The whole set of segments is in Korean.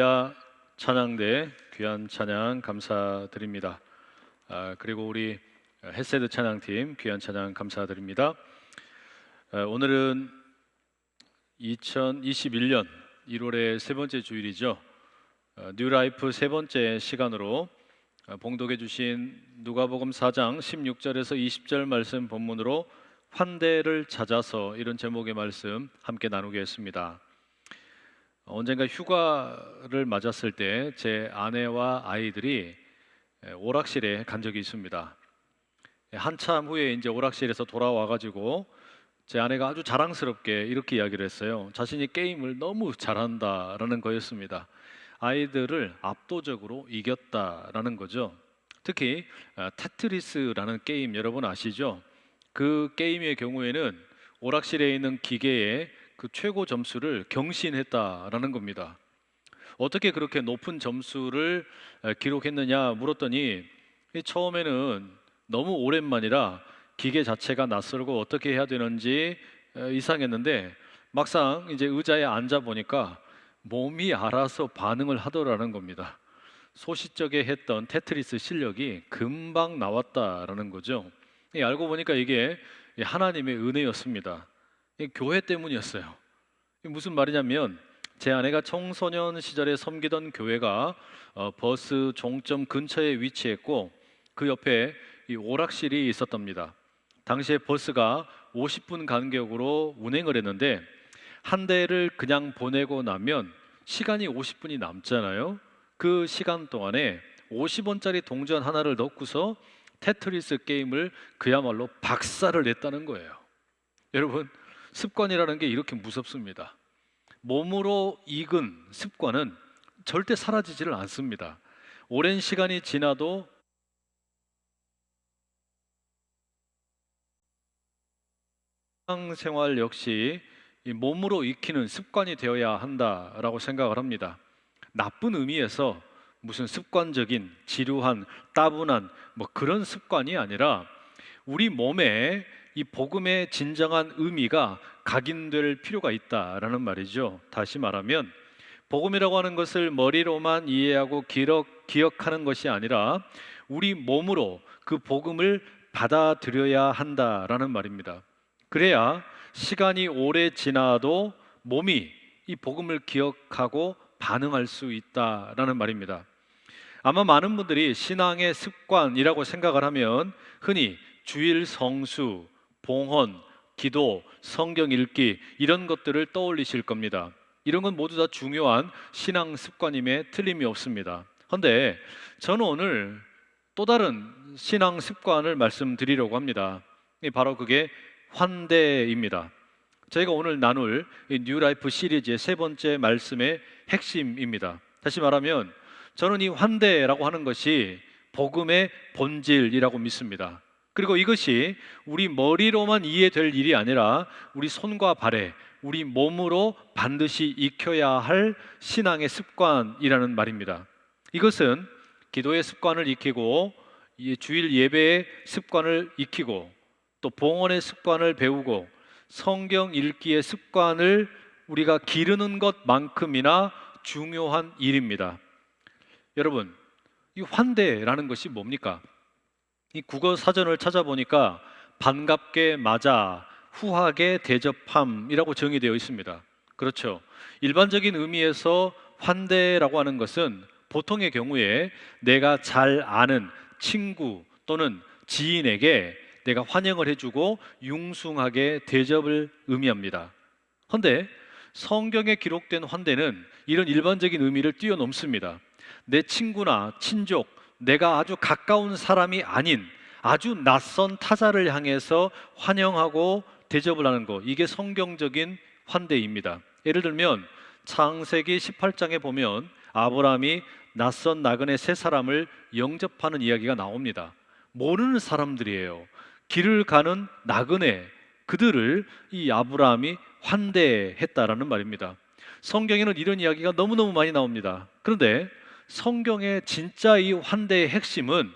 할렐루야 찬양대 귀한 찬양 감사드립니다. 그리고 우리 헬세드 찬양팀 귀한 찬양 감사드립니다. 오늘은 2021년 1월의 세 번째 주일이죠. 뉴라이프 세 번째 시간으로 봉독해 주신 누가복음 4장 16절에서 20절 말씀 본문으로 환대를 찾아서, 이런 제목의 말씀 함께 나누겠습니다. 언젠가 휴가를 맞았을 때 제 아내와 아이들이 오락실에 간 적이 있습니다. 한참 후에 이제 오락실에서 돌아와가지고 제 아내가 아주 자랑스럽게 이렇게 이야기를 했어요. 자신이 게임을 너무 잘한다라는 거였습니다. 아이들을 압도적으로 이겼다라는 거죠. 특히 테트리스라는 게임 여러분 아시죠? 그 게임의 경우에는 오락실에 있는 기계에 그 최고 점수를 경신했다라는 겁니다. 어떻게 그렇게 높은 점수를 기록했느냐 물었더니 처음에는 너무 오랜만이라 기계 자체가 낯설고 어떻게 해야 되는지 이상했는데 막상 이제 의자에 앉아 보니까 몸이 알아서 반응을 하더라는 겁니다. 소시적에 했던 테트리스 실력이 금방 나왔다라는 거죠. 알고 보니까 이게 하나님의 은혜였습니다. 교회 때문이었어요. 무슨 말이냐면 제 아내가 청소년 시절에 섬기던 교회가 버스 종점 근처에 위치했고 그 옆에 이 오락실이 있었답니다. 당시에 버스가 50분 간격으로 운행을 했는데 한 대를 그냥 보내고 나면 시간이 50분이 남잖아요. 그 시간 동안에 50원짜리 동전 하나를 넣고서 테트리스 게임을 그야말로 박살을 냈다는 거예요. 여러분, 습관이라는 게 이렇게 무섭습니다. 몸으로 익은 습관은 절대 사라지지를 않습니다. 오랜 시간이 지나도 일상생활 역시 이 몸으로 익히는 습관이 되어야 한다라고 생각을 합니다. 나쁜 의미에서 무슨 습관적인 지루한 따분한 그런 습관이 아니라 우리 몸에 이 복음의 진정한 의미가 각인될 필요가 있다라는 말이죠. 다시 말하면 복음이라고 하는 것을 머리로만 이해하고 기억하는 것이 아니라 우리 몸으로 그 복음을 받아들여야 한다라는 말입니다. 그래야 시간이 오래 지나도 몸이 이 복음을 기억하고 반응할 수 있다라는 말입니다. 아마 많은 분들이 신앙의 습관이라고 생각을 하면 흔히 주일 성수, 봉헌, 기도, 성경 읽기 이런 것들을 떠올리실 겁니다. 이런 건 모두 다 중요한 신앙 습관임에 틀림이 없습니다. 그런데 저는 오늘 또 다른 신앙 습관을 말씀드리려고 합니다. 바로 그게 환대입니다. 저희가 오늘 나눌 뉴라이프 시리즈의 세 번째 말씀의 핵심입니다. 다시 말하면 저는 이 환대라고 하는 것이 복음의 본질이라고 믿습니다. 그리고 이것이 우리 머리로만 이해될 일이 아니라 우리 손과 발에, 우리 몸으로 반드시 익혀야 할 신앙의 습관이라는 말입니다. 이것은 기도의 습관을 익히고 주일 예배의 습관을 익히고 또 봉헌의 습관을 배우고 성경 읽기의 습관을 우리가 기르는 것만큼이나 중요한 일입니다. 여러분, 이 환대라는 것이 뭡니까? 이 국어 사전을 찾아보니까 반갑게 맞아, 후하게 대접함이라고 정의되어 있습니다. 그렇죠. 일반적인 의미에서 환대라고 하는 것은 보통의 경우에 내가 잘 아는 친구 또는 지인에게 내가 환영을 해주고 융숭하게 대접을 의미합니다. 그런데 성경에 기록된 환대는 이런 일반적인 의미를 뛰어넘습니다. 내 친구나 친족, 내가 아주 가까운 사람이 아닌 아주 낯선 타자를 향해서 환영하고 대접을 하는 것, 이게 성경적인 환대입니다. 예를 들면 창세기 18장에 보면 아브라함이 낯선 나그네 세 사람을 영접하는 이야기가 나옵니다. 모르는 사람들이에요. 길을 가는 나그네, 그들을 이 아브라함이 환대했다라는 말입니다. 성경에는 이런 이야기가 너무너무 많이 나옵니다. 그런데 성경의 진짜 이 환대의 핵심은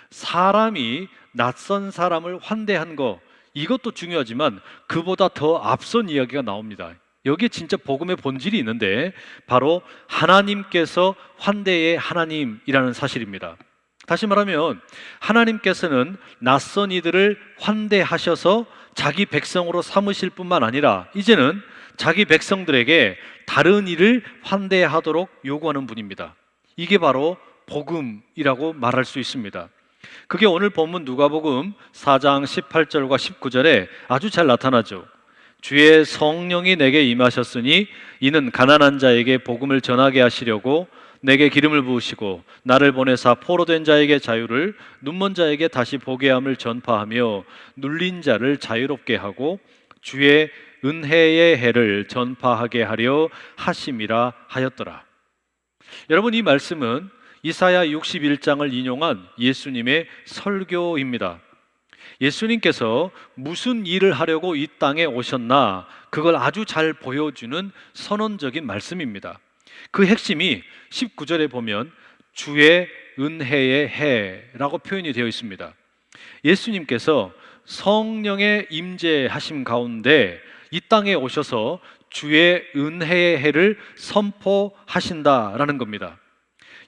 사람이 낯선 사람을 환대한 거, 이것도 중요하지만 그보다 더 앞선 이야기가 나옵니다. 여기에 진짜 복음의 본질이 있는데 바로 하나님께서 환대의 하나님이라는 사실입니다. 다시 말하면 하나님께서는 낯선 이들을 환대하셔서 자기 백성으로 삼으실 뿐만 아니라 이제는 자기 백성들에게 다른 이를 환대하도록 요구하는 분입니다. 이게 바로 복음이라고 말할 수 있습니다. 그게 오늘 본문 누가복음 4장 18절과 19절에 아주 잘 나타나죠. 주의 성령이 내게 임하셨으니 이는 가난한 자에게 복음을 전하게 하시려고 내게 기름을 부으시고 나를 보내사 포로된 자에게 자유를, 눈먼 자에게 다시 보게 함을 전파하며 눌린 자를 자유롭게 하고 주의 은혜의 해를 전파하게 하려 하심이라 하였더라. 여러분, 이 말씀은 이사야 61장을 인용한 예수님의 설교입니다. 예수님께서 무슨 일을 하려고 이 땅에 오셨나, 그걸 아주 잘 보여주는 선언적인 말씀입니다. 그 핵심이 19절에 보면 주의 은혜의 해라고 표현이 되어 있습니다. 예수님께서 성령의 임재하심 가운데 이 땅에 오셔서 주의 은혜의 해를 선포하신다라는 겁니다.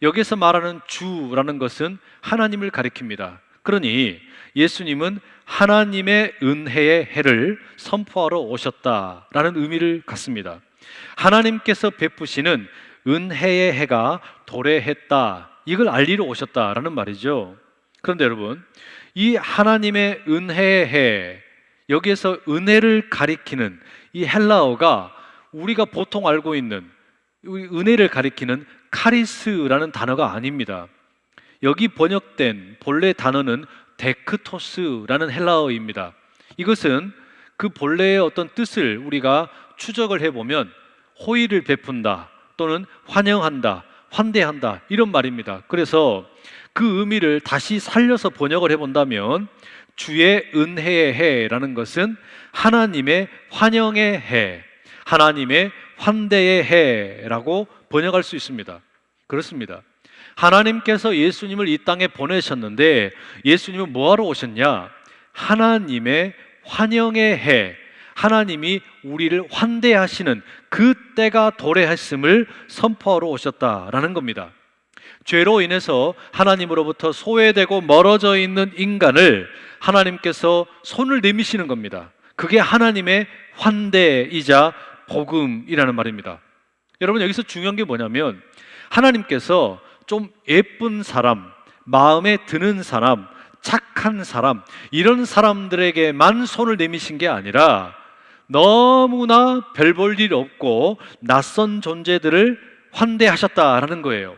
여기서 말하는 주라는 것은 하나님을 가리킵니다. 그러니 예수님은 하나님의 은혜의 해를 선포하러 오셨다라는 의미를 갖습니다. 하나님께서 베푸시는 은혜의 해가 도래했다, 이걸 알리러 오셨다라는 말이죠. 그런데 여러분, 이 하나님의 은혜의 해, 여기에서 은혜를 가리키는 이 헬라어가 우리가 보통 알고 있는 은혜를 가리키는 카리스라는 단어가 아닙니다. 여기 번역된 본래 단어는 데크토스라는 헬라어입니다. 이것은 그 본래의 어떤 뜻을 우리가 추적을 해보면 호의를 베푼다 또는 환영한다, 환대한다, 이런 말입니다. 그래서 그 의미를 다시 살려서 번역을 해본다면 주의 은혜의 해라는 것은 하나님의 환영의 해, 하나님의 환대의 해라고 번역할 수 있습니다. 그렇습니다. 하나님께서 예수님을 이 땅에 보내셨는데 예수님은 뭐하러 오셨냐? 하나님의 환영의 해, 하나님이 우리를 환대하시는 그 때가 도래했음을 선포하러 오셨다라는 겁니다. 죄로 인해서 하나님으로부터 소외되고 멀어져 있는 인간을 하나님께서 손을 내미시는 겁니다. 그게 하나님의 환대이자 복음이라는 말입니다. 여러분, 여기서 중요한 게 뭐냐면 하나님께서 좀 예쁜 사람, 마음에 드는 사람, 착한 사람, 이런 사람들에게만 손을 내미신 게 아니라 너무나 별 볼 일 없고 낯선 존재들을 환대하셨다라는 거예요.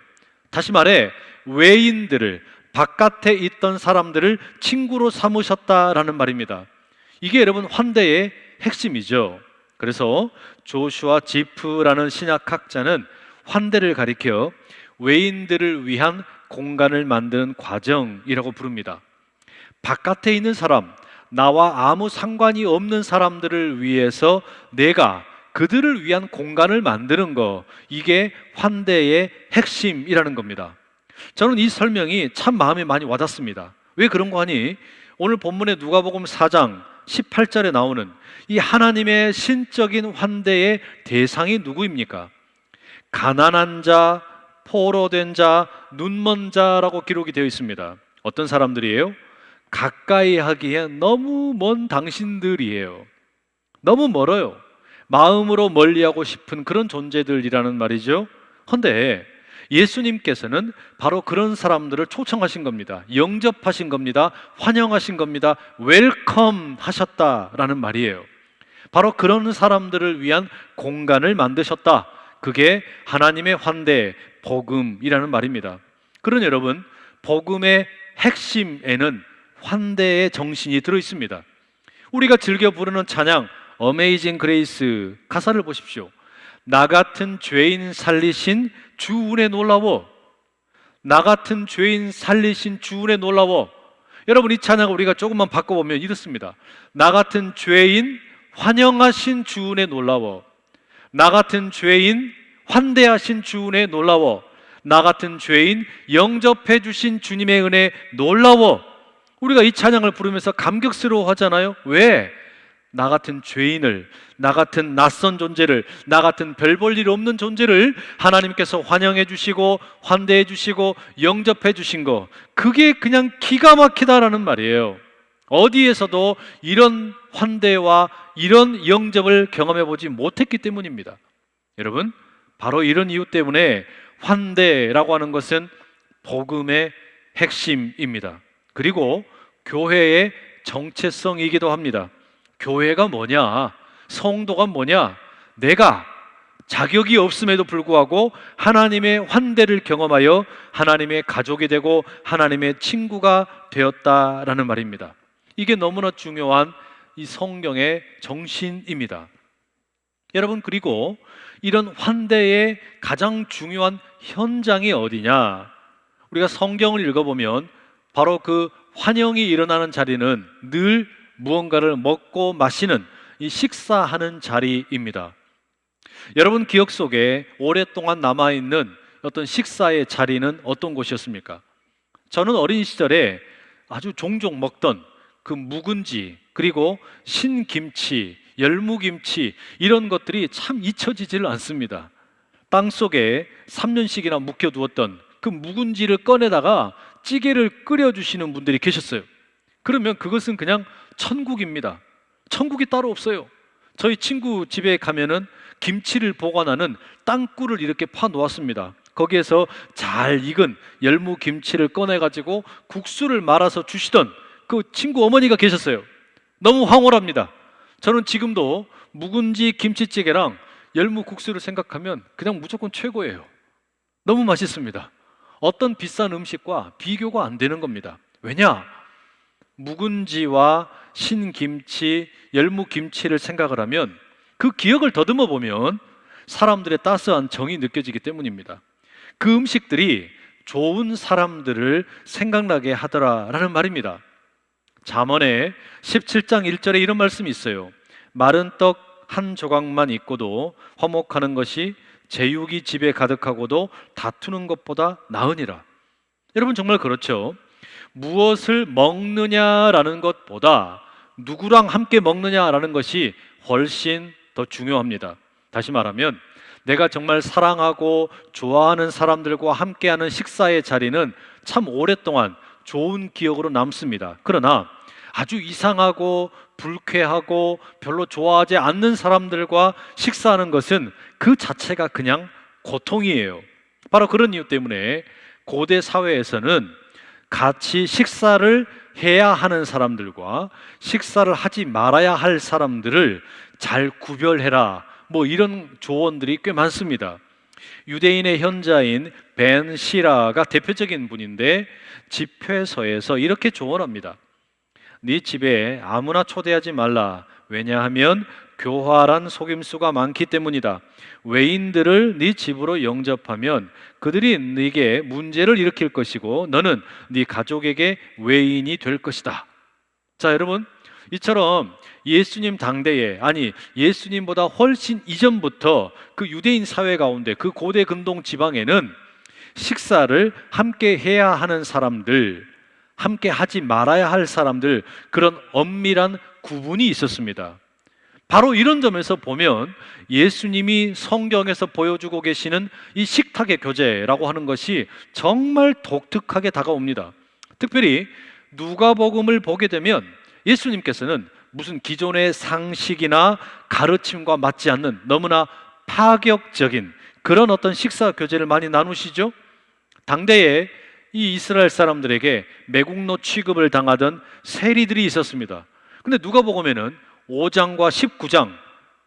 다시 말해 외인들을, 바깥에 있던 사람들을 친구로 삼으셨다라는 말입니다. 이게 여러분 환대의 핵심이죠. 그래서 조슈아 지프라는 신약학자는 환대를 가리켜 외인들을 위한 공간을 만드는 과정이라고 부릅니다. 바깥에 있는 사람, 나와 아무 상관이 없는 사람들을 위해서 내가 그들을 위한 공간을 만드는 거, 이게 환대의 핵심이라는 겁니다. 저는 이 설명이 참 마음에 많이 와닿습니다. 왜 그런 거 하니? 오늘 본문의 누가복음 4장 18절에 나오는 이 하나님의 신적인 환대의 대상이 누구입니까? 가난한 자, 포로된 자, 눈먼 자라고 기록이 되어 있습니다. 어떤 사람들이에요? 가까이 하기에 너무 먼 당신들이에요. 너무 멀어요. 마음으로 멀리하고 싶은 그런 존재들이라는 말이죠. 그런데 예수님께서는 바로 그런 사람들을 초청하신 겁니다. 영접하신 겁니다. 환영하신 겁니다. 웰컴 하셨다라는 말이에요. 바로 그런 사람들을 위한 공간을 만드셨다. 그게 하나님의 환대, 복음이라는 말입니다. 그러니 여러분, 복음의 핵심에는 환대의 정신이 들어 있습니다. 우리가 즐겨 부르는 찬양 어메이징 그레이스 가사를 보십시오. 나 같은 죄인 살리신 주 은혜 놀라워. 나 같은 죄인 살리신 주 은혜 놀라워. 여러분, 이 찬양을 우리가 조금만 바꿔보면 이렇습니다. 나 같은 죄인 환영하신 주 은혜 놀라워. 나 같은 죄인 환대하신 주 은혜 놀라워. 나 같은 죄인 영접해 주신 주님의 은혜 놀라워. 우리가 이 찬양을 부르면서 감격스러워 하잖아요. 왜? 나 같은 죄인을, 나 같은 낯선 존재를, 나 같은 별 볼 일 없는 존재를 하나님께서 환영해 주시고 환대해 주시고 영접해 주신 거, 그게 그냥 기가 막히다라는 말이에요. 어디에서도 이런 환대와 이런 영접을 경험해 보지 못했기 때문입니다. 여러분, 바로 이런 이유 때문에 환대라고 하는 것은 복음의 핵심입니다. 그리고 교회의 정체성이기도 합니다. 교회가 뭐냐? 성도가 뭐냐? 내가 자격이 없음에도 불구하고 하나님의 환대를 경험하여 하나님의 가족이 되고 하나님의 친구가 되었다라는 말입니다. 이게 너무나 중요한 이 성경의 정신입니다. 여러분, 그리고 이런 환대의 가장 중요한 현장이 어디냐? 우리가 성경을 읽어보면 바로 그 환영이 일어나는 자리는 늘 무언가를 먹고 마시는 이 식사하는 자리입니다. 여러분 기억 속에 오랫동안 남아있는 어떤 식사의 자리는 어떤 곳이었습니까? 저는 어린 시절에 아주 종종 먹던 그 묵은지, 그리고 신김치, 열무김치, 이런 것들이 참 잊혀지질 않습니다. 땅속에 3년씩이나 묵혀두었던 그 묵은지를 꺼내다가 찌개를 끓여주시는 분들이 계셨어요. 그러면 그것은 그냥 천국입니다. 천국이 따로 없어요. 저희 친구 집에 가면은 김치를 보관하는 땅굴을 이렇게 파 놓았습니다. 거기에서 잘 익은 열무 김치를 꺼내가지고 국수를 말아서 주시던 그 친구 어머니가 계셨어요. 너무 황홀합니다. 저는 지금도 묵은지 김치찌개랑 열무 국수를 생각하면 그냥 무조건 최고예요. 너무 맛있습니다. 어떤 비싼 음식과 비교가 안 되는 겁니다. 왜냐? 묵은지와 신김치, 열무김치를 생각을 하면 그 기억을 더듬어 보면 사람들의 따스한 정이 느껴지기 때문입니다. 그 음식들이 좋은 사람들을 생각나게 하더라라는 말입니다. 잠언의 17장 1절에 이런 말씀이 있어요. 마른 떡 한 조각만 있고도 화목하는 것이 제육이 집에 가득하고도 다투는 것보다 나으니라. 여러분 정말 그렇죠. 무엇을 먹느냐라는 것보다 누구랑 함께 먹느냐라는 것이 훨씬 더 중요합니다. 다시 말하면 내가 정말 사랑하고 좋아하는 사람들과 함께하는 식사의 자리는 참 오랫동안 좋은 기억으로 남습니다. 그러나 아주 이상하고 불쾌하고 별로 좋아하지 않는 사람들과 식사하는 것은 그 자체가 그냥 고통이에요. 바로 그런 이유 때문에 고대 사회에서는 같이 식사를 해야 하는 사람들과 식사를 하지 말아야 할 사람들을 잘 구별해라, 뭐 이런 조언들이 꽤 많습니다. 유대인의 현자인 벤 시라가 대표적인 분인데 집회서에서 이렇게 조언합니다. 네 집에 아무나 초대하지 말라. 왜냐하면 교활한 속임수가 많기 때문이다. 외인들을 네 집으로 영접하면 그들이 네게 문제를 일으킬 것이고 너는 네 가족에게 외인이 될 것이다. 자, 여러분, 이처럼 예수님 당대에, 아니 예수님보다 훨씬 이전부터 그 유대인 사회 가운데 그 고대 근동 지방에는 식사를 함께 해야 하는 사람들, 함께 하지 말아야 할 사람들, 그런 엄밀한 구분이 있었습니다. 바로 이런 점에서 보면 예수님이 성경에서 보여주고 계시는 이 식탁의 교제라고 하는 것이 정말 독특하게 다가옵니다. 특별히 누가복음을 보게 되면 예수님께서는 무슨 기존의 상식이나 가르침과 맞지 않는 너무나 파격적인 그런 어떤 식사 교제를 많이 나누시죠. 당대에 이 이스라엘 사람들에게 매국노 취급을 당하던 세리들이 있었습니다. 근데 누가복음에는 5장과 19장,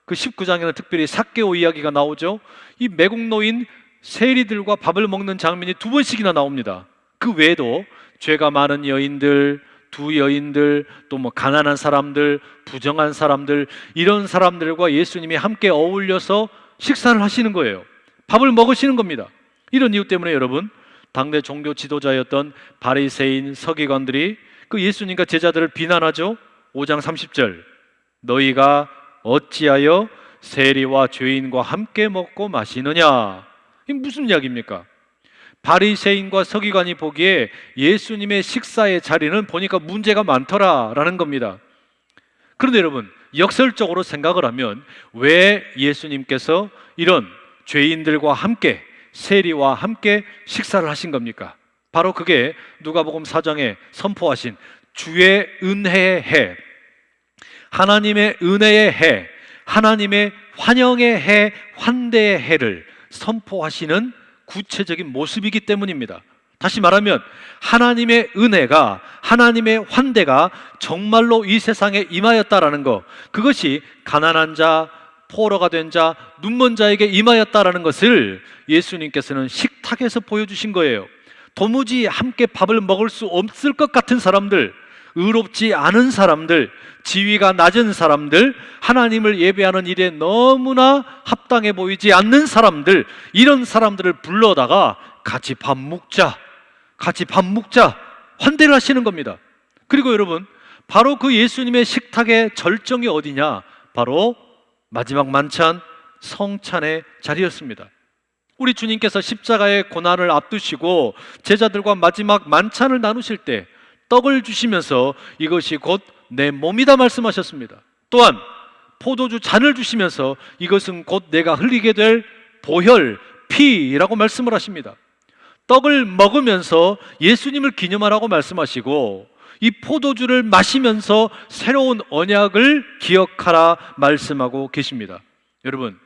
그 19장에는 특별히 삭개오 이야기가 나오죠. 이 매국노인 세리들과 밥을 먹는 장면이 2번씩이나 나옵니다. 그 외에도 죄가 많은 여인들, 두 여인들, 또 뭐 가난한 사람들, 부정한 사람들, 이런 사람들과 예수님이 함께 어울려서 식사를 하시는 거예요. 밥을 먹으시는 겁니다. 이런 이유 때문에 여러분, 당대 종교 지도자였던 바리새인 서기관들이 그 예수님과 제자들을 비난하죠. 5장 30절, 너희가 어찌하여 세리와 죄인과 함께 먹고 마시느냐? 이게 무슨 이야기입니까? 바리새인과 서기관이 보기에 예수님의 식사의 자리는 보니까 문제가 많더라라는 겁니다. 그런데 여러분, 역설적으로 생각을 하면 왜 예수님께서 이런 죄인들과 함께, 세리와 함께 식사를 하신 겁니까? 바로 그게 누가복음 4장에 선포하신 주의 은혜의 해, 하나님의 은혜의 해, 하나님의 환영의 해, 환대의 해를 선포하시는 구체적인 모습이기 때문입니다. 다시 말하면 하나님의 은혜가, 하나님의 환대가 정말로 이 세상에 임하였다라는 것, 그것이 가난한 자, 포로가 된 자, 눈먼 자에게 임하였다라는 것을 예수님께서는 식탁에서 보여주신 거예요. 도무지 함께 밥을 먹을 수 없을 것 같은 사람들, 의롭지 않은 사람들, 지위가 낮은 사람들, 하나님을 예배하는 일에 너무나 합당해 보이지 않는 사람들, 이런 사람들을 불러다가 같이 밥 먹자, 같이 밥 먹자, 환대를 하시는 겁니다. 그리고 여러분, 바로 그 예수님의 식탁의 절정이 어디냐? 바로 마지막 만찬, 성찬의 자리였습니다. 우리 주님께서 십자가의 고난을 앞두시고 제자들과 마지막 만찬을 나누실 때 떡을 주시면서 이것이 곧 내 몸이다 말씀하셨습니다. 또한 포도주 잔을 주시면서 이것은 곧 내가 흘리게 될 보혈, 피라고 말씀을 하십니다. 떡을 먹으면서 예수님을 기념하라고 말씀하시고, 이 포도주를 마시면서 새로운 언약을 기억하라 말씀하고 계십니다. 여러분,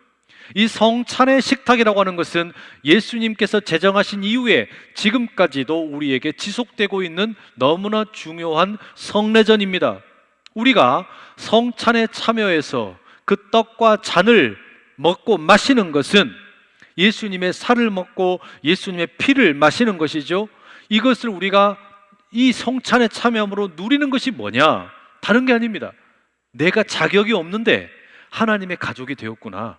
이 성찬의 식탁이라고 하는 것은 예수님께서 제정하신 이후에 지금까지도 우리에게 지속되고 있는 너무나 중요한 성례전입니다. 우리가 성찬에 참여해서 그 떡과 잔을 먹고 마시는 것은 예수님의 살을 먹고 예수님의 피를 마시는 것이죠. 이것을 우리가 이 성찬에 참여함으로 누리는 것이 뭐냐? 다른 게 아닙니다. 내가 자격이 없는데 하나님의 가족이 되었구나,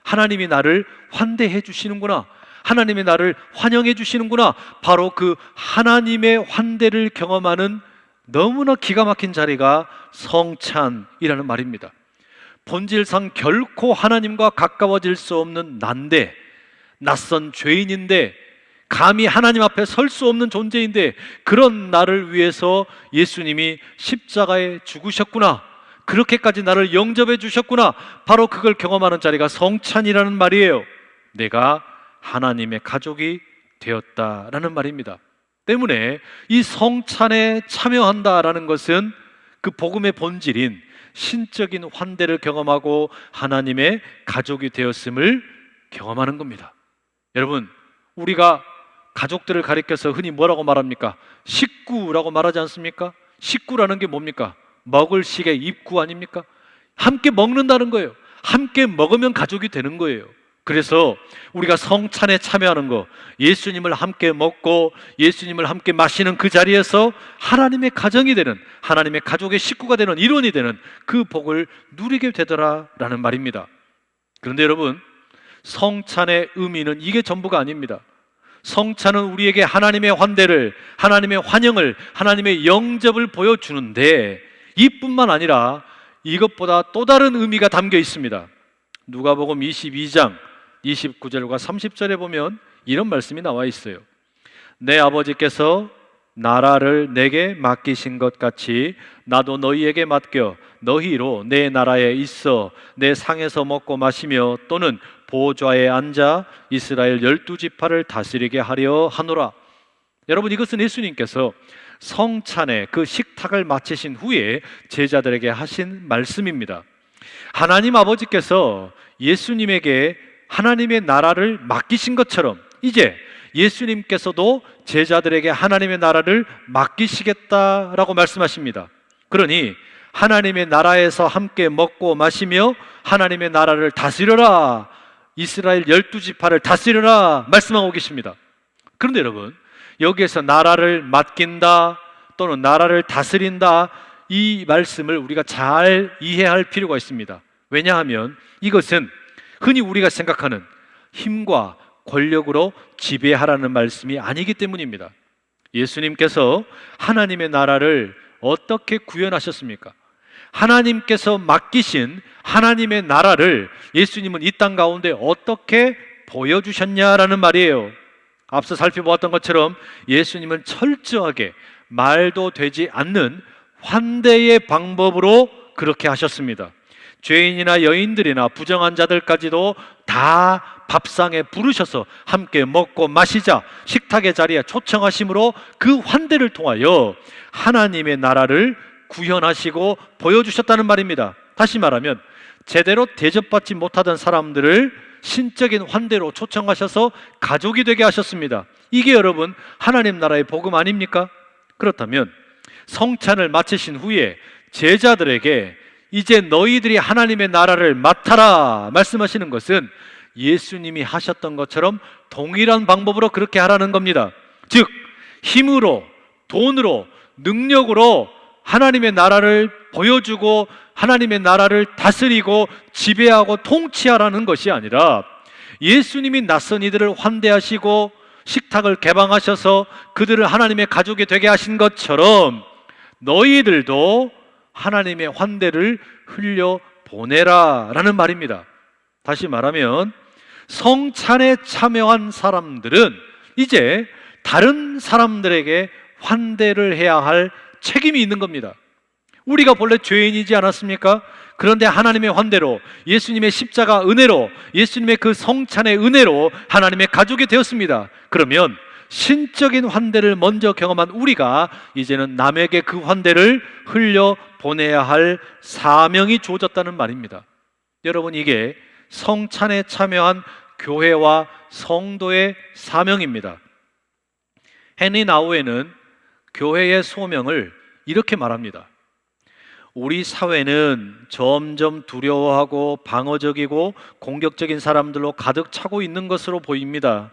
하나님이 나를 환대해 주시는구나, 하나님이 나를 환영해 주시는구나, 바로 그 하나님의 환대를 경험하는 너무나 기가 막힌 자리가 성찬이라는 말입니다. 본질상 결코 하나님과 가까워질 수 없는 난데, 낯선 죄인인데, 감히 하나님 앞에 설 수 없는 존재인데, 그런 나를 위해서 예수님이 십자가에 죽으셨구나, 그렇게까지 나를 영접해 주셨구나, 바로 그걸 경험하는 자리가 성찬이라는 말이에요. 내가 하나님의 가족이 되었다라는 말입니다. 때문에 이 성찬에 참여한다라는 것은 그 복음의 본질인 신적인 환대를 경험하고 하나님의 가족이 되었음을 경험하는 겁니다. 여러분, 우리가 가족들을 가리켜서 흔히 뭐라고 말합니까? 식구라고 말하지 않습니까? 식구라는 게 뭡니까? 먹을 식의 입구 아닙니까? 함께 먹는다는 거예요. 함께 먹으면 가족이 되는 거예요. 그래서 우리가 성찬에 참여하는 거, 예수님을 함께 먹고 예수님을 함께 마시는 그 자리에서 하나님의 가정이 되는, 하나님의 가족의 식구가 되는, 일원이 되는 그 복을 누리게 되더라라는 말입니다. 그런데 여러분, 성찬의 의미는 이게 전부가 아닙니다. 성찬은 우리에게 하나님의 환대를, 하나님의 환영을, 하나님의 영접을 보여주는데, 이뿐만 아니라 이것보다 또 다른 의미가 담겨 있습니다. 누가복음 22장 29절과 30절에 보면 이런 말씀이 나와 있어요. 내 아버지께서 나라를 내게 맡기신 것 같이 나도 너희에게 맡겨 너희로 내 나라에 있어 내 상에서 먹고 마시며 또는 보좌에 앉아 이스라엘 12지파를 다스리게 하려 하노라. 여러분, 이것은 예수님께서 성찬의 그 식탁을 마치신 후에 제자들에게 하신 말씀입니다. 하나님 아버지께서 예수님에게 하나님의 나라를 맡기신 것처럼 이제 예수님께서도 제자들에게 하나님의 나라를 맡기시겠다라고 말씀하십니다. 그러니 하나님의 나라에서 함께 먹고 마시며 하나님의 나라를 다스려라, 이스라엘 12지파를 다스려라 말씀하고 계십니다. 그런데 여러분, 여기에서 나라를 맡긴다 또는 나라를 다스린다, 이 말씀을 우리가 잘 이해할 필요가 있습니다. 왜냐하면 이것은 흔히 우리가 생각하는 힘과 권력으로 지배하라는 말씀이 아니기 때문입니다. 예수님께서 하나님의 나라를 어떻게 구현하셨습니까? 하나님께서 맡기신 하나님의 나라를 예수님은 이 땅 가운데 어떻게 보여주셨냐라는 말이에요. 앞서 살펴보았던 것처럼 예수님은 철저하게 말도 되지 않는 환대의 방법으로 그렇게 하셨습니다. 죄인이나 여인들이나 부정한 자들까지도 다 밥상에 부르셔서 함께 먹고 마시자 식탁의 자리에 초청하심으로 그 환대를 통하여 하나님의 나라를 구현하시고 보여주셨다는 말입니다. 다시 말하면 제대로 대접받지 못하던 사람들을 신적인 환대로 초청하셔서 가족이 되게 하셨습니다. 이게 여러분 하나님 나라의 복음 아닙니까? 그렇다면 성찬을 마치신 후에 제자들에게 이제 너희들이 하나님의 나라를 맡아라 말씀하시는 것은 예수님이 하셨던 것처럼 동일한 방법으로 그렇게 하라는 겁니다. 즉 힘으로, 돈으로, 능력으로 하나님의 나라를 보여주고 하나님의 나라를 다스리고 지배하고 통치하라는 것이 아니라 예수님이 낯선 이들을 환대하시고 식탁을 개방하셔서 그들을 하나님의 가족이 되게 하신 것처럼 너희들도 하나님의 환대를 흘려보내라 라는 말입니다. 다시 말하면 성찬에 참여한 사람들은 이제 다른 사람들에게 환대를 해야 할 책임이 있는 겁니다. 우리가 본래 죄인이지 않았습니까? 그런데 하나님의 환대로, 예수님의 십자가 은혜로, 예수님의 그 성찬의 은혜로 하나님의 가족이 되었습니다. 그러면 신적인 환대를 먼저 경험한 우리가 이제는 남에게 그 환대를 흘려보내야 할 사명이 주어졌다는 말입니다. 여러분, 이게 성찬에 참여한 교회와 성도의 사명입니다. 헨리 나우에는 교회의 소명을 이렇게 말합니다. 우리 사회는 점점 두려워하고 방어적이고 공격적인 사람들로 가득 차고 있는 것으로 보입니다.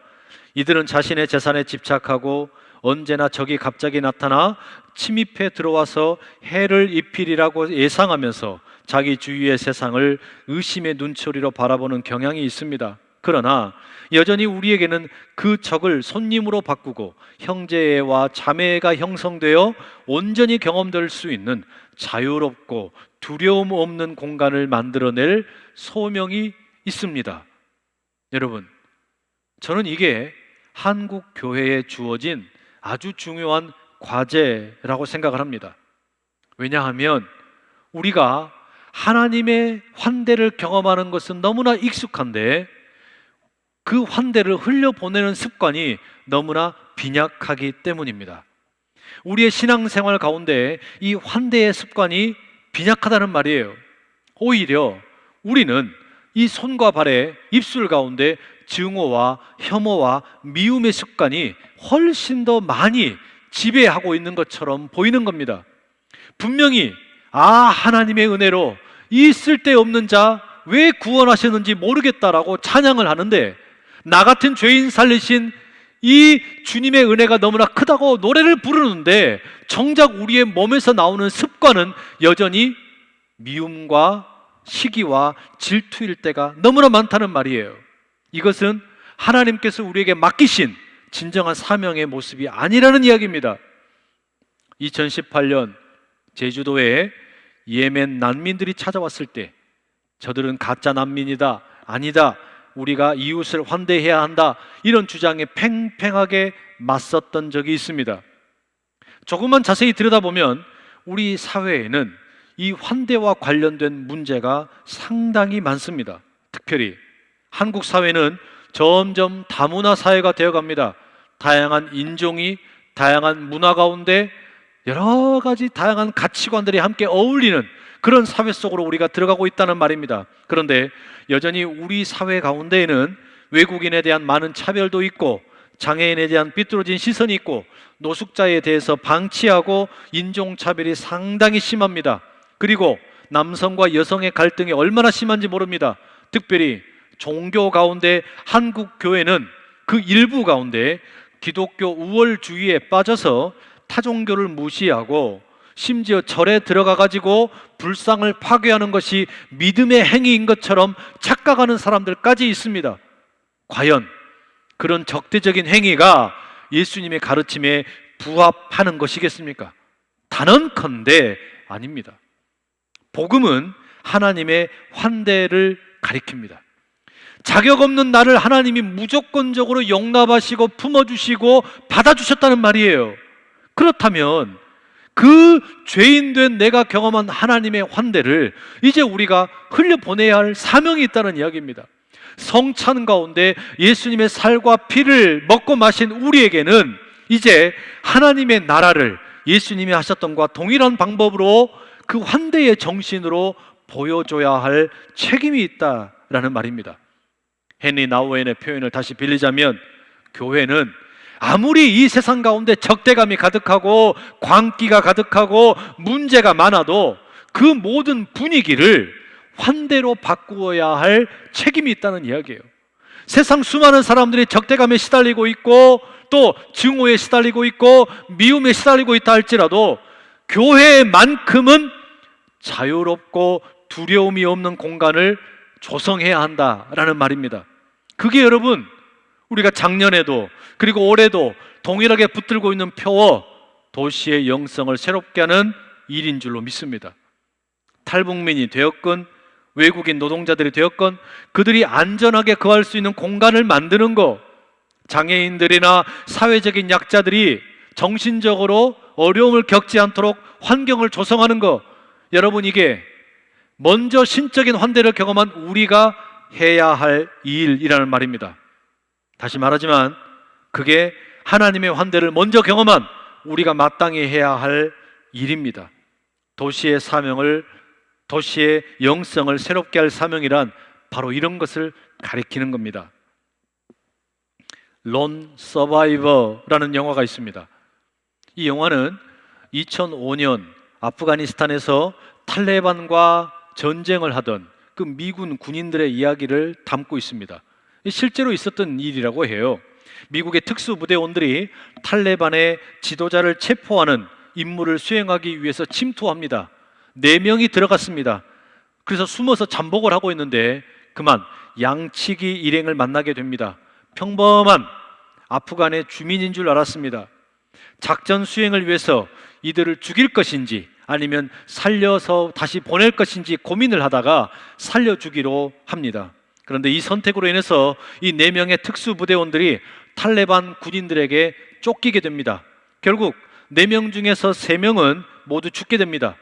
이들은 자신의 재산에 집착하고 언제나 적이 갑자기 나타나 침입해 들어와서 해를 입히리라고 예상하면서 자기 주위의 세상을 의심의 눈초리로 바라보는 경향이 있습니다. 그러나 여전히 우리에게는 그 적을 손님으로 바꾸고 형제와 자매가 형성되어 온전히 경험될 수 있는 자유롭고 두려움 없는 공간을 만들어낼 소명이 있습니다. 여러분, 저는 이게 한국 교회에 주어진 아주 중요한 과제라고 생각을 합니다. 왜냐하면 우리가 하나님의 환대를 경험하는 것은 너무나 익숙한데 그 환대를 흘려보내는 습관이 너무나 빈약하기 때문입니다. 우리의 신앙생활 가운데 이 환대의 습관이 빈약하다는 말이에요. 오히려 우리는 이 손과 발의 입술 가운데 증오와 혐오와 미움의 습관이 훨씬 더 많이 지배하고 있는 것처럼 보이는 겁니다. 분명히 하나님의 은혜로 이 쓸데없는 자 왜 구원하셨는지 모르겠다라고 찬양을 하는데 나 같은 죄인 살리신 이 주님의 은혜가 너무나 크다고 노래를 부르는데 정작 우리의 몸에서 나오는 습관은 여전히 미움과 시기와 질투일 때가 너무나 많다는 말이에요. 이것은 하나님께서 우리에게 맡기신 진정한 사명의 모습이 아니라는 이야기입니다. 2018년 제주도에 예멘 난민들이 찾아왔을 때 저들은 가짜 난민이다, 아니다, 우리가 이웃을 환대해야 한다, 이런 주장에 팽팽하게 맞섰던 적이 있습니다. 조금만 자세히 들여다보면 우리 사회에는 이 환대와 관련된 문제가 상당히 많습니다. 특별히 한국 사회는 점점 다문화 사회가 되어갑니다. 다양한 인종이, 다양한 문화 가운데 여러 가지 다양한 가치관들이 함께 어울리는 그런 사회 속으로 우리가 들어가고 있다는 말입니다. 그런데 여전히 우리 사회 가운데에는 외국인에 대한 많은 차별도 있고 장애인에 대한 삐뚤어진 시선이 있고 노숙자에 대해서 방치하고 인종차별이 상당히 심합니다. 그리고 남성과 여성의 갈등이 얼마나 심한지 모릅니다. 특별히 종교 가운데 한국 교회는 그 일부 가운데 기독교 우월주의에 빠져서 타종교를 무시하고 심지어 절에 들어가 가지고 불상을 파괴하는 것이 믿음의 행위인 것처럼 착각하는 사람들까지 있습니다. 과연 그런 적대적인 행위가 예수님의 가르침에 부합하는 것이겠습니까? 단언컨대 아닙니다. 복음은 하나님의 환대를 가리킵니다. 자격 없는 나를 하나님이 무조건적으로 용납하시고 품어주시고 받아주셨다는 말이에요. 그렇다면 그 죄인된 내가 경험한 하나님의 환대를 이제 우리가 흘려보내야 할 사명이 있다는 이야기입니다. 성찬 가운데 예수님의 살과 피를 먹고 마신 우리에게는 이제 하나님의 나라를 예수님이 하셨던 것과 동일한 방법으로 그 환대의 정신으로 보여줘야 할 책임이 있다라는 말입니다. 헨리 나우엔의 표현을 다시 빌리자면, 교회는 아무리 이 세상 가운데 적대감이 가득하고 광기가 가득하고 문제가 많아도 그 모든 분위기를 환대로 바꾸어야 할 책임이 있다는 이야기예요. 세상 수많은 사람들이 적대감에 시달리고 있고 또 증오에 시달리고 있고 미움에 시달리고 있다 할지라도 교회만큼은 자유롭고 두려움이 없는 공간을 조성해야 한다라는 말입니다. 그게 여러분, 우리가 작년에도 그리고 올해도 동일하게 붙들고 있는 표어 도시의 영성을 새롭게 하는 일인 줄로 믿습니다. 탈북민이 되었건 외국인 노동자들이 되었건 그들이 안전하게 거할 수 있는 공간을 만드는 것, 장애인들이나 사회적인 약자들이 정신적으로 어려움을 겪지 않도록 환경을 조성하는 것, 여러분, 이게 먼저 신적인 환대를 경험한 우리가 해야 할 일이라는 말입니다. 다시 말하지만 그게 하나님의 환대를 먼저 경험한 우리가 마땅히 해야 할 일입니다. 도시의 사명을, 도시의 영성을 새롭게 할 사명이란 바로 이런 것을 가리키는 겁니다. 론 서바이버라는 영화가 있습니다. 이 영화는 2005년 아프가니스탄에서 탈레반과 전쟁을 하던 그 미군 군인들의 이야기를 담고 있습니다. 실제로 있었던 일이라고 해요. 미국의 특수부대원들이 탈레반의 지도자를 체포하는 임무를 수행하기 위해서 침투합니다. 4명이 들어갔습니다. 그래서 숨어서 잠복을 하고 있는데 그만 양치기 일행을 만나게 됩니다. 평범한 아프간의 주민인 줄 알았습니다. 작전 수행을 위해서 이들을 죽일 것인지 아니면 살려서 다시 보낼 것인지 고민을 하다가 살려주기로 합니다. 그런데 이 선택으로 인해서 이 4명의 특수부대원들이 탈레반 군인들에게 쫓기게 됩니다. 결국 4명 중에서 3명은 모두 죽게 됩니다.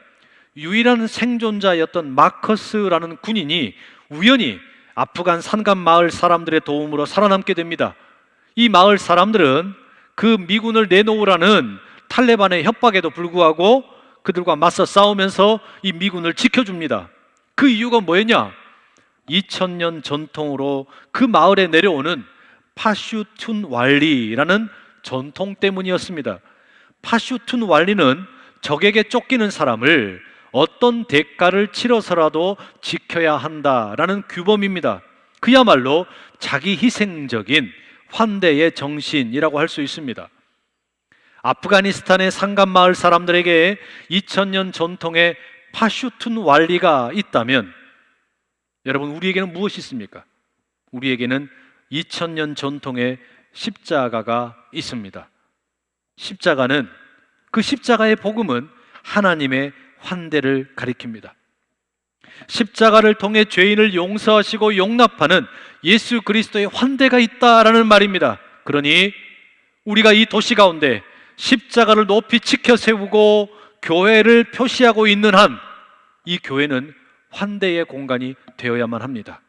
유일한 생존자였던 마커스라는 군인이 우연히 아프간 산간 마을 사람들의 도움으로 살아남게 됩니다. 이 마을 사람들은 그 미군을 내놓으라는 탈레반의 협박에도 불구하고 그들과 맞서 싸우면서 이 미군을 지켜줍니다. 그 이유가 뭐였냐? 2000년 전통으로 그 마을에 내려오는 파슈툰 왈리라는 전통 때문이었습니다. 파슈툰 왈리는 적에게 쫓기는 사람을 어떤 대가를 치러서라도 지켜야 한다라는 규범입니다. 그야말로 자기 희생적인 환대의 정신이라고 할 수 있습니다. 아프가니스탄의 산간마을 사람들에게 2000년 전통의 파슈툰 왈리가 있다면 여러분, 우리에게는 무엇이 있습니까? 우리에게는 2000년 전통의 십자가가 있습니다. 십자가는, 그 십자가의 복음은 하나님의 환대를 가리킵니다. 십자가를 통해 죄인을 용서하시고 용납하는 예수 그리스도의 환대가 있다라는 말입니다. 그러니 우리가 이 도시 가운데 십자가를 높이 지켜 세우고 교회를 표시하고 있는 한 이 교회는 환대의 공간이 되어야만 합니다.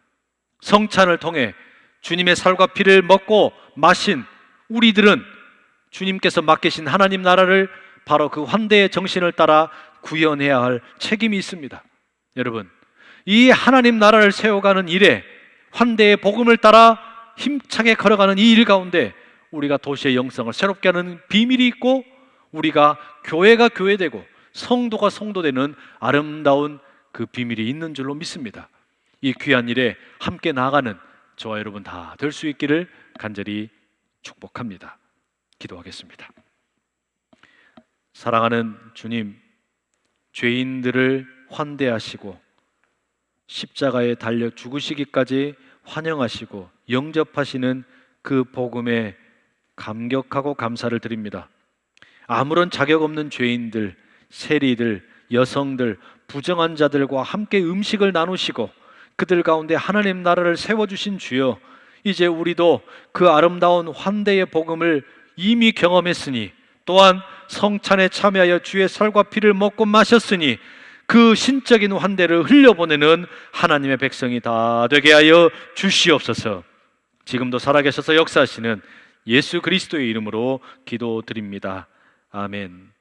성찬을 통해 주님의 살과 피를 먹고 마신 우리들은 주님께서 맡기신 하나님 나라를 바로 그 환대의 정신을 따라 구현해야 할 책임이 있습니다. 여러분, 이 하나님 나라를 세워가는 일에 환대의 복음을 따라 힘차게 걸어가는 이 일 가운데 우리가 도시의 영성을 새롭게 하는 비밀이 있고 우리가 교회가 교회되고 성도가 성도되는 아름다운 그 비밀이 있는 줄로 믿습니다. 이 귀한 일에 함께 나아가는 저와 여러분 다 될 수 있기를 간절히 축복합니다. 기도하겠습니다. 사랑하는 주님, 죄인들을 환대하시고 십자가에 달려 죽으시기까지 환영하시고 영접하시는 그 복음에 감격하고 감사를 드립니다. 아무런 자격 없는 죄인들, 세리들, 여성들, 부정한 자들과 함께 음식을 나누시고 그들 가운데 하나님 나라를 세워주신 주여, 이제 우리도 그 아름다운 환대의 복음을 이미 경험했으니 또한 성찬에 참여하여 주의 살과 피를 먹고 마셨으니 그 신적인 환대를 흘려보내는 하나님의 백성이 다 되게 하여 주시옵소서. 지금도 살아계셔서 역사하시는 예수 그리스도의 이름으로 기도드립니다. 아멘.